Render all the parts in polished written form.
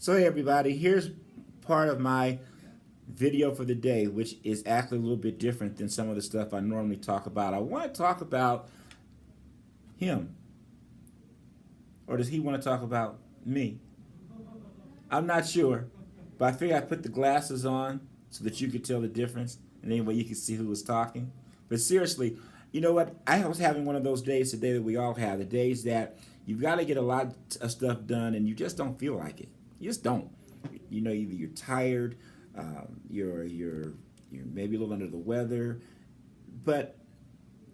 So hey everybody, here's part of my video for the day, which is actually a little bit different than some of the stuff I normally talk about. I want to talk about him. Or does he want to talk about me? I'm not sure, but I figured I'd put the glasses on so that you could tell the difference, and anyway you could see who was talking. But seriously, you know what? I was having one of those days today that we all have, the days that you've got to get a lot of stuff done and you just don't feel like it. You just don't. You know, either you're tired, you're maybe a little under the weather. But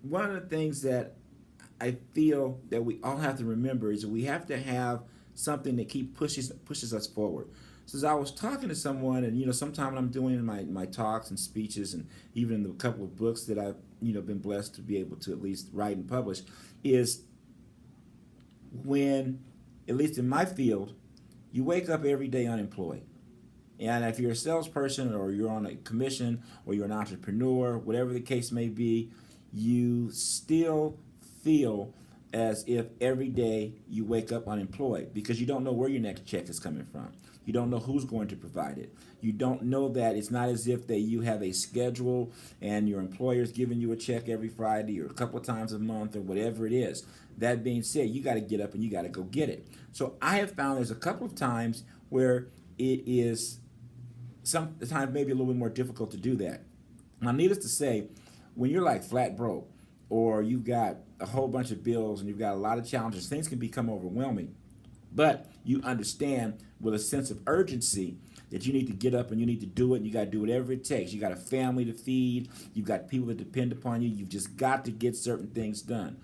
one of the things that I feel that we all have to remember is that we have to have something that pushes us forward. So as I was talking to someone, and sometimes when I'm doing my talks and speeches, and even the couple of books that I've been blessed to be able to at least write and publish, is when, at least in my field, you wake up every day unemployed. And if you're a salesperson or you're on a commission or you're an entrepreneur, whatever the case may be, you still feel as if every day you wake up unemployed because you don't know where your next check is coming from. You don't know who's going to provide it. You don't know that it's not as if that you have a schedule and your employer's giving you a check every Friday or a couple of times a month or whatever it is. That being said, you got to get up and you got to go get it. So I have found there's a couple of times where it is sometimes maybe a little bit more difficult to do that. Now, needless to say, when you're like flat broke or you've got a whole bunch of bills and you've got a lot of challenges, things can become overwhelming. But you understand with a sense of urgency that you need to get up and you need to do it, and you got to do whatever it takes. You got a family to feed, you've got people that depend upon you, you've just got to get certain things done.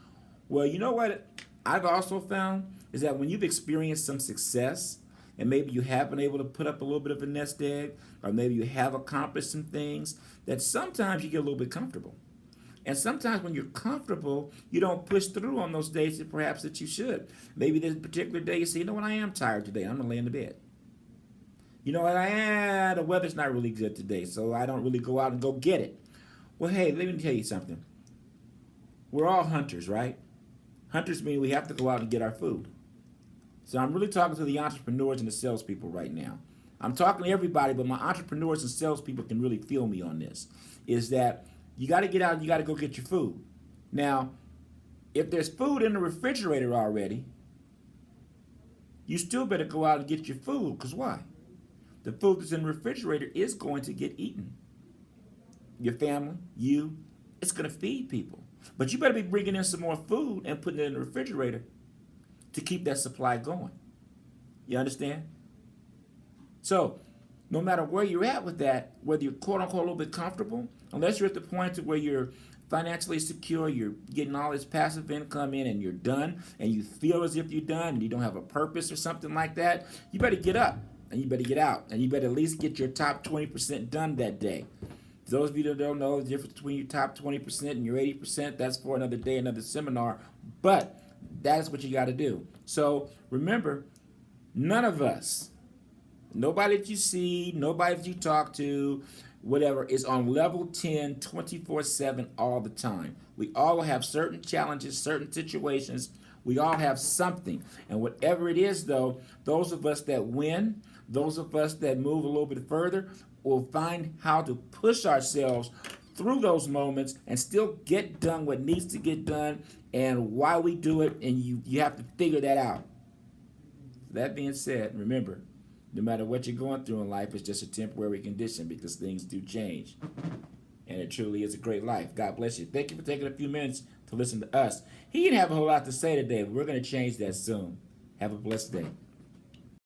Well, you know what I've also found is that when you've experienced some success, and maybe you have been able to put up a little bit of a nest egg, or maybe you have accomplished some things, that sometimes you get a little bit comfortable. And sometimes when you're comfortable, you don't push through on those days that perhaps that you should. Maybe this particular day you say, you know what, I am tired today. I'm going to lay in the bed. You know what, the weather's not really good today, so I don't really go out and go get it. Well, hey, let me tell you something. We're all hunters, right? Hunters mean we have to go out and get our food. So I'm really talking to the entrepreneurs and the salespeople right now. I'm talking to everybody, but my entrepreneurs and salespeople can really feel me on this. Is that you got to get out and you got to go get your food. Now, if there's food in the refrigerator already, you still better go out and get your food, because why? The food that's in the refrigerator is going to get eaten. Your family, you, it's going to feed people. But you better be bringing in some more food and putting it in the refrigerator to keep that supply going. You understand? So, no matter where you're at with that, whether you're quote-unquote a little bit comfortable, unless you're at the point to where you're financially secure, you're getting all this passive income in and you're done, and you feel as if you're done and you don't have a purpose or something like that, you better get up and you better get out and you better at least get your top 20% done that day. Those of you that don't know the difference between your top 20% and your 80%, that's for another day, another seminar, but that's what you got to do. So remember, none of us, nobody that you see, nobody that you talk to, whatever, is on level 10 24/7 all the time. We all have certain challenges, certain situations. We all have something. And whatever it is, though, those of us that win, those of us that move a little bit further, will find how to push ourselves through those moments and still get done what needs to get done and why we do it, and you have to figure that out. That being said, remember, no matter what you're going through in life, it's just a temporary condition because things do change. And it truly is a great life. God bless you. Thank you for taking a few minutes to listen to us. He didn't have a whole lot to say today, but we're going to change that soon. Have a blessed day.